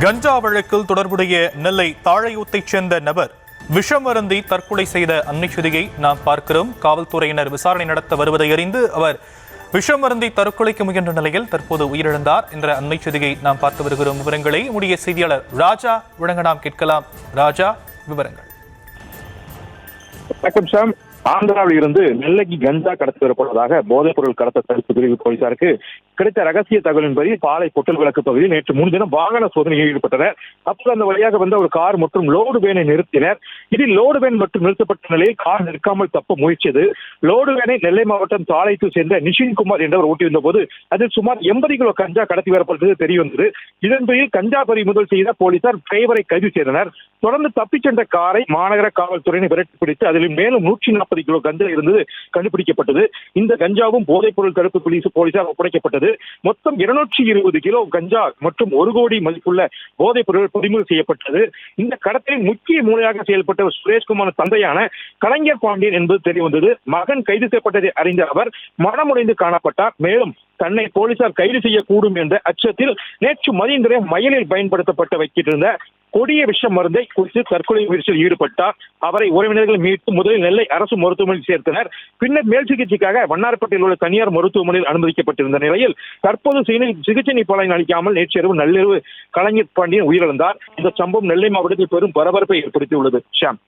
கஞ்சா வழக்கில் தொடர்புடைய நெல்லை தாழையூத்தைச் சேர்ந்த நபர் விஷம் அருந்தி தற்கொலை செய்த அன்னைச்சுதியை நாம் பார்க்கிறோம். காவல்துறையினர் விசாரணை நடத்த வருவதை அறிந்து அவர் விஷம் அருந்தி தற்கொலைக்கு முயன்ற நிலையில் தற்போது உயிரிழந்தார் என்ற அன்னைச்சுதியை நாம் பார்த்து வருகிறோம். விவரங்களை உடைய செய்தியாளர் ராஜா வழங்க நாம் கேட்கலாம். ராஜா, விவரங்கள். வணக்கம் சாம். ஆந்திராவில் இருந்து நெல்லைக்கு கஞ்சா கடத்தி வரப்படுவதாக போதைப் பொருள் கடத்த தடுப்பு பிரிவு போலீசாருக்கு கிடைத்த ரகசிய தகவலின்படி பாலை பொட்டல் விளக்கு பகுதியில் நேற்று முன்தினம் வாகன சோதனையில் ஈடுபட்டனர். அப்போது அந்த வழியாக வந்த ஒரு கார் மற்றும் லோடு வேனை நிறுத்தினர். இதில் லோடு வேன் மட்டும் நிறுத்தப்பட்ட நிலையில் கார் நிற்காமல் தப்ப முயற்சியது. லோடு வேனை நெல்லை மாவட்டம் தாளையத்தை சேர்ந்த நிஷின்குமார் என்பவர் ஓட்டியிருந்த போது அதில் சுமார் 80 கிலோ கஞ்சா கடத்தி வரப்பட்டது தெரிய வந்தது. இதன்படியில் கஞ்சா பறிமுதல் செய்த போலீசார் டிரைவரை கைது செய்தனர். தொடர்ந்து தப்பிச் சென்ற காரை மாநகர காவல்துறையினர் விரட்டி பிடித்து அதில் மேலும் 140 கிலோ கஞ்சா இருந்தது கண்டுபிடிக்கப்பட்டது. இந்த கஞ்சாவும் போதைப் பொருள் தடுப்பு போலீசார் ஒப்படைக்கப்பட்டது. மொத்தம் 220 கிலோ கஞ்சா மற்றும் 1 கோடி மதிப்புள்ள போதைப் பொருள் பறிமுதல் செய்யப்பட்டது. இந்த கடத்தலில் முக்கிய மூலையாக செயல்பட்ட சுரேஷ்குமார் தந்தையான கலைஞர் பாண்டியன் என்பது தெரியவந்தது. மகன் கைது செய்யப்பட்டதை அறிந்த அவர் மனமுடைந்து காணப்பட்டார். மேலும் தன்னை போலீசார் கைது செய்யக்கூடும் என்ற அச்சத்தில் நேற்று மதியந்திர மயலில் பயன்படுத்தப்பட்டு வைத்திருந்த கொடிய விஷ மருந்தை குறித்து தற்கொலை முயற்சியில் ஈடுபட்டார். அவரை உறவினர்கள் மீட்டு முதலில் நெல்லை அரசு மருத்துவமனையில் சேர்த்தனர். பின்னர் மேல் சிகிச்சைக்காக வண்ணாரப்பேட்டையில் உள்ள தனியார் மருத்துவமனையில் அனுமதிக்கப்பட்டிருந்த நிலையில் தற்போது சிகிச்சை பலன் அளிக்காமல் நேற்றிரவு நள்ளிரவு கலைஞர் பாண்டியன் உயிரிழந்தார். இந்த சம்பவம் நெல்லை மாவட்டத்தில் பெரும் பரபரப்பை ஏற்படுத்தியுள்ளது. ஷாம்.